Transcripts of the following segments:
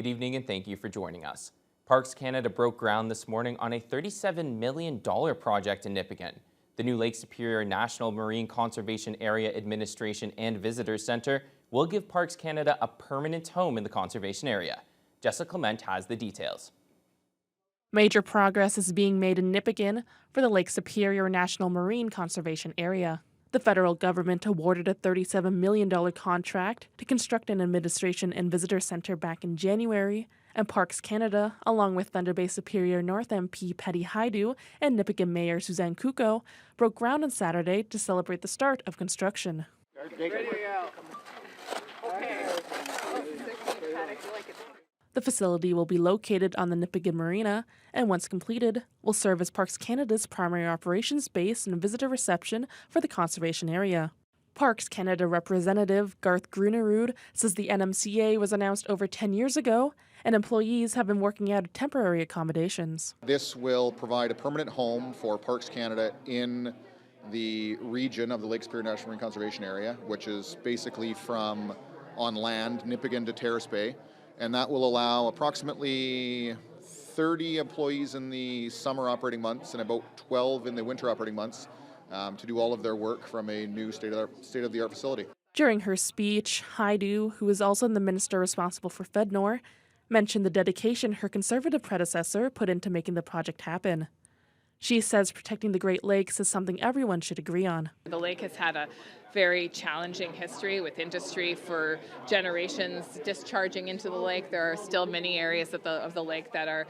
Good evening and thank you for joining us. Parks Canada broke ground this morning on a $37 million project in Nipigon. The new Lake Superior National Marine Conservation Area Administration and Visitors Centre will give Parks Canada a permanent home in the conservation area. Jessica Clement has the details. Major progress is being made in Nipigon for the Lake Superior National Marine Conservation Area. The federal government awarded a $37 million contract to construct an administration and visitor centre back in January, and Parks Canada, along with Thunder Bay Superior North MP Patty Haidu and Nipigon Mayor Suzanne Kuko, broke ground on Saturday to celebrate the start of construction. The facility will be located on the Nipigon Marina and, once completed, will serve as Parks Canada's primary operations base and visitor reception for the conservation area. Parks Canada representative Garth Grunerud says the NMCA was announced over 10 years ago and employees have been working out temporary accommodations. This will provide a permanent home for Parks Canada in the region of the Lake Superior National Marine Conservation Area, which is basically from on land, Nipigon to Terrace Bay. And that will allow approximately 30 employees in the summer operating months and about 12 in the winter operating months to do all of their work from a new state-of-the-art facility. During her speech, Haidu, who is also the minister responsible for FedNor, mentioned the dedication her Conservative predecessor put into making the project happen. She says protecting the Great Lakes is something everyone should agree on. The lake has had a very challenging history with industry for generations discharging into the lake. There are still many areas of the lake that are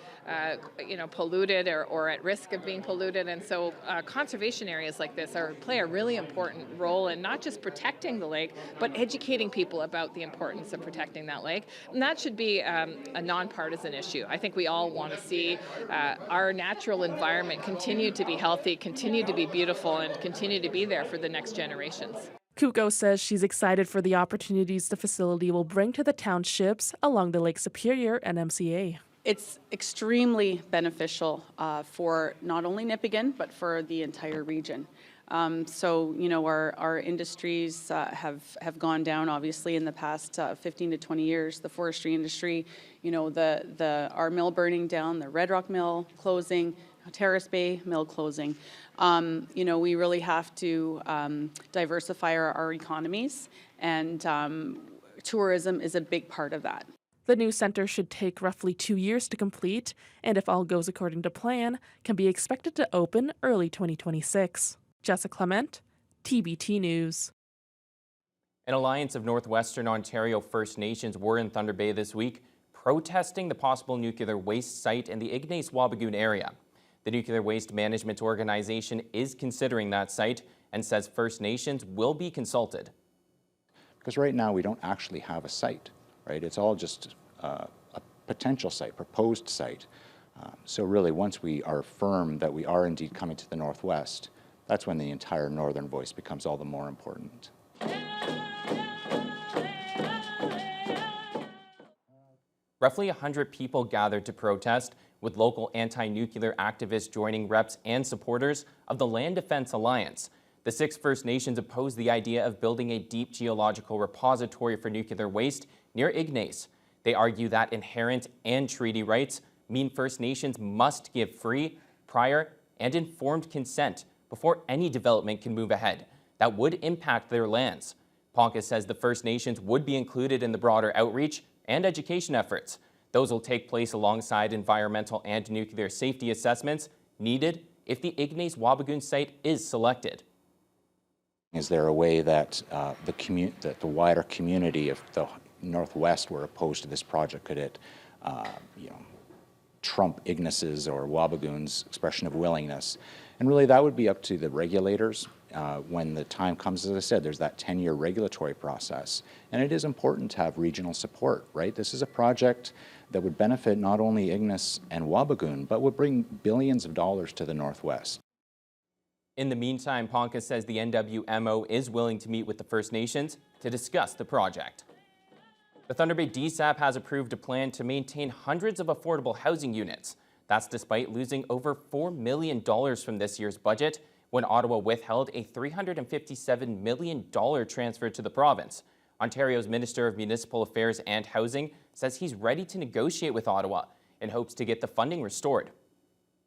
polluted or at risk of being polluted, and so conservation areas like this play a really important role in not just protecting the lake but educating people about the importance of protecting that lake, and that should be a nonpartisan issue. I think we all want to see our natural environment continue to be healthy, continue to be beautiful, and continue to be there for the next generations. Kuko says she's excited for the opportunities the facility will bring to the townships along the Lake Superior NMCA. It's extremely beneficial for not only Nipigon, but for the entire region. Our industries have gone down, obviously, in the past 15 to 20 years. The forestry industry, our mill burning down, the Red Rock mill closing, Terrace Bay mill closing. We really have to diversify our economies, and tourism is a big part of that. The new centre should take roughly 2 years to complete, and if all goes according to plan, can be expected to open early 2026. Jessica Clement, TBT News. An alliance of Northwestern Ontario First Nations were in Thunder Bay this week, protesting the possible nuclear waste site in the Ignace-Wabigoon area. The Nuclear Waste Management Organization is considering that site and says First Nations will be consulted. Because right now we don't actually have a site, right? It's all just a potential site, proposed site. So really, once we are firm that we are indeed coming to the Northwest, that's when the entire Northern voice becomes all the more important. Roughly 100 people gathered to protest, with local anti-nuclear activists joining reps and supporters of the Land Defense Alliance. The 6 First Nations opposed the idea of building a deep geological repository for nuclear waste near Ignace. They argue that inherent and treaty rights mean First Nations must give free, prior, and informed consent before any development can move ahead. That would impact their lands. Ponca says the First Nations would be included in the broader outreach and education efforts. Those will take place alongside environmental and nuclear safety assessments needed if the Ignace-Wabigoon site is selected. Is there a way that the wider community of the Northwest were opposed to this project? Could it trump Ignace's or Wabigoon's expression of willingness? And really that would be up to the regulators when the time comes. As I said, there's that 10-year regulatory process, and it is important to have regional support, right? This is a project that would benefit not only Ignace and Wabigoon, but would bring billions of dollars to the Northwest. In the meantime, Ponca says the NWMO is willing to meet with the First Nations to discuss the project. The Thunder Bay DSAP has approved a plan to maintain hundreds of affordable housing units. That's despite losing over $4 million from this year's budget when Ottawa withheld a $357 million transfer to the province. Ontario's Minister of Municipal Affairs and Housing says he's ready to negotiate with Ottawa and hopes to get the funding restored.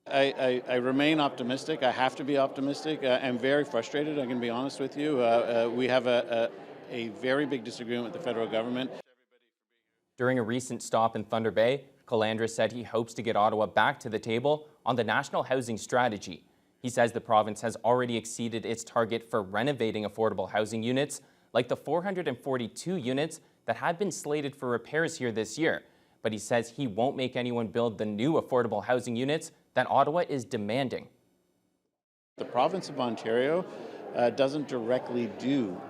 I remain optimistic. I have to be optimistic. I'm very frustrated, I can be honest with you. We have a very big disagreement with the federal government. During a recent stop in Thunder Bay, Calandra said he hopes to get Ottawa back to the table on the national housing strategy. He says the province has already exceeded its target for renovating affordable housing units, like the 442 units that had been slated for repairs here this year. But he says he won't make anyone build the new affordable housing units that Ottawa is demanding. The province of Ontario doesn't directly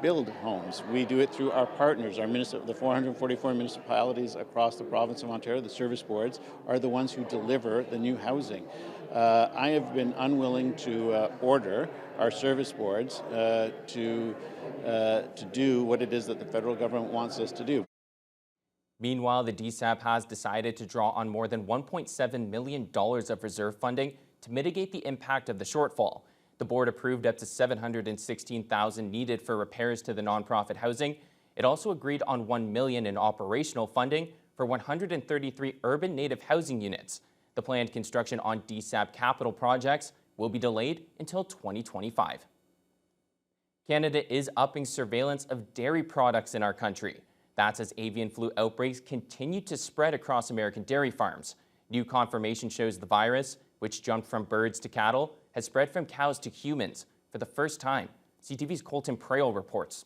build homes. We do it through our partners. The 444 municipalities across the province of Ontario, the service boards, are the ones who deliver the new housing. I have been unwilling to order our service boards to do what it is that the federal government wants us to do. Meanwhile, the DSAP has decided to draw on more than $1.7 million of reserve funding to mitigate the impact of the shortfall. The board approved up to $716,000 needed for repairs to the nonprofit housing. It also agreed on $1 million in operational funding for 133 urban native housing units. The planned construction on DSAP capital projects will be delayed until 2025. Canada is upping surveillance of dairy products in our country. That's as avian flu outbreaks continue to spread across American dairy farms. New confirmation shows the virus, which jumped from birds to cattle, has spread from cows to humans for the first time. CTV's Colton Prale reports.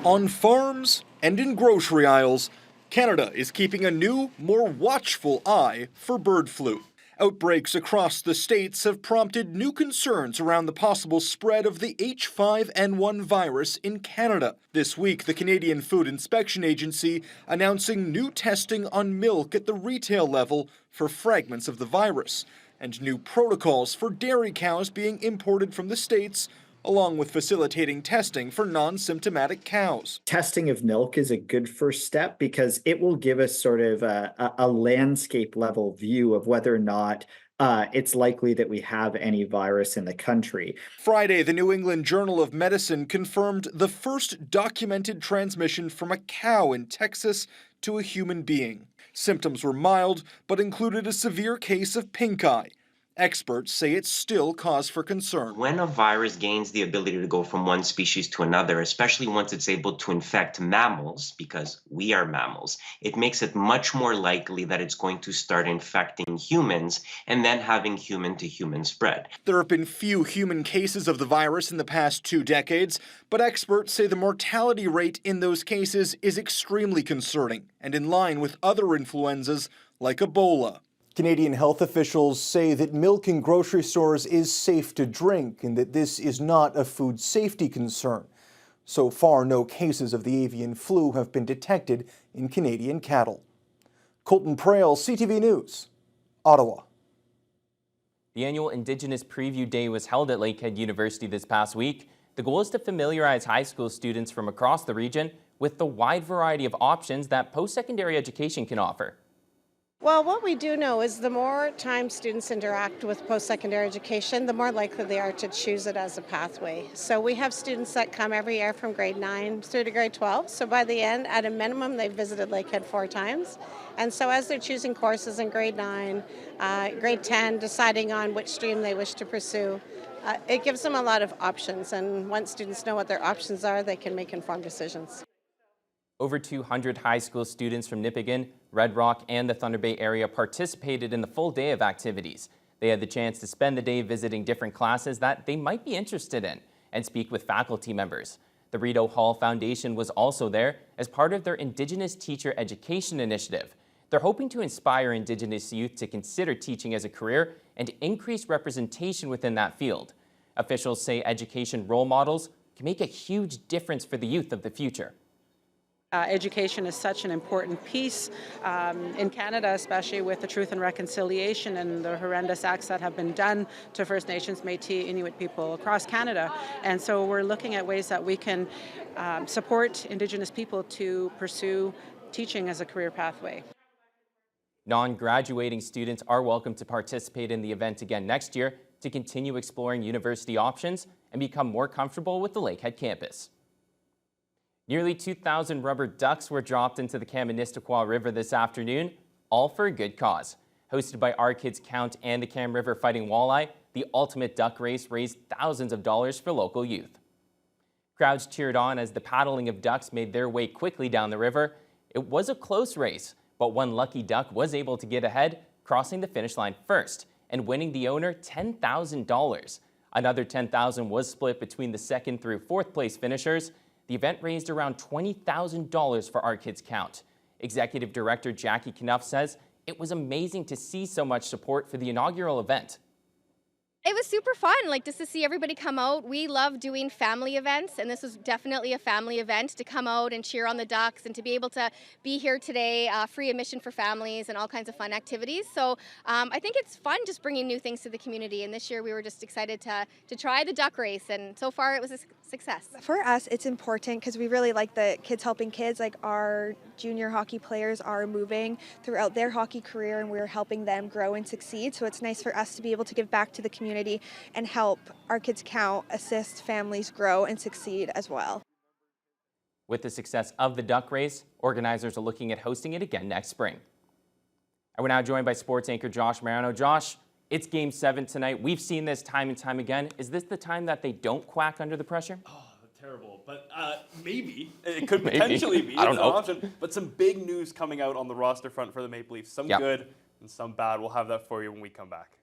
On farms and in grocery aisles, Canada is keeping a new, more watchful eye for bird flu. Outbreaks across the states have prompted new concerns around the possible spread of the H5N1 virus in Canada. This week, the Canadian Food Inspection Agency announcing new testing on milk at the retail level for fragments of the virus, and new protocols for dairy cows being imported from the states, along with facilitating testing for non-symptomatic cows. Testing of milk is a good first step because it will give us sort of a landscape level view of whether or not it's likely that we have any virus in the country. Friday, the New England Journal of Medicine confirmed the first documented transmission from a cow in Texas to a human being. Symptoms were mild, but included a severe case of pink eye. Experts say it's still cause for concern. When a virus gains the ability to go from one species to another, especially once it's able to infect mammals, because we are mammals, it makes it much more likely that it's going to start infecting humans and then having human-to-human spread. There have been few human cases of the virus in the past 2 decades, but experts say the mortality rate in those cases is extremely concerning and in line with other influenzas like Ebola. Canadian health officials say that milk in grocery stores is safe to drink and that this is not a food safety concern. So far, no cases of the avian flu have been detected in Canadian cattle. Colton Prale, CTV News, Ottawa. The annual Indigenous Preview Day was held at Lakehead University this past week. The goal is to familiarize high school students from across the region with the wide variety of options that post-secondary education can offer. Well, what we do know is the more time students interact with post-secondary education, the more likely they are to choose it as a pathway. So we have students that come every year from grade 9 through to grade 12. So by the end, at a minimum, they've visited Lakehead 4 times. And so as they're choosing courses in grade 9, grade 10, deciding on which stream they wish to pursue, it gives them a lot of options. And once students know what their options are, they can make informed decisions. Over 200 high school students from Nipigon, Red Rock, and the Thunder Bay area participated in the full day of activities. They had the chance to spend the day visiting different classes that they might be interested in and speak with faculty members. The Rideau Hall Foundation was also there as part of their Indigenous Teacher Education Initiative. They're hoping to inspire Indigenous youth to consider teaching as a career and increase representation within that field. Officials say education role models can make a huge difference for the youth of the future. Education is such an important piece in Canada, especially with the Truth and Reconciliation and the horrendous acts that have been done to First Nations, Métis, Inuit people across Canada. And so we're looking at ways that we can support Indigenous people to pursue teaching as a career pathway. Non-graduating students are welcome to participate in the event again next year to continue exploring university options and become more comfortable with the Lakehead campus. Nearly 2,000 rubber ducks were dropped into the Kaministiquia River this afternoon, all for a good cause. Hosted by Our Kids Count and the Cam River Fighting Walleye, the ultimate duck race raised thousands of dollars for local youth. Crowds cheered on as the paddling of ducks made their way quickly down the river. It was a close race, but one lucky duck was able to get ahead, crossing the finish line first and winning the owner $10,000. Another $10,000 was split between the second through fourth place finishers. The event raised around $20,000 for Our Kids Count. Executive Director Jackie Knuff says it was amazing to see so much support for the inaugural event. It was super fun, just to see everybody come out. We love doing family events, and this was definitely a family event to come out and cheer on the Ducks and to be able to be here today, free admission for families and all kinds of fun activities. So I think it's fun just bringing new things to the community, and this year we were just excited to try the duck race, and so far it was a success. For us, it's important because we really like the kids helping kids. Our junior hockey players are moving throughout their hockey career, and we're helping them grow and succeed. So it's nice for us to be able to give back to the community and help Our Kids Count assist families grow and succeed as well. With the success of the duck race, organizers are looking at hosting it again next spring. And we're now joined by sports anchor Josh Marano. Josh, it's Game 7 tonight. We've seen this time and time again. Is this the time that they don't quack under the pressure? Oh, terrible. But maybe. It could potentially be. I don't know. An option. But some big news coming out on the roster front for the Maple Leafs. Some good and some bad. We'll have that for you when we come back.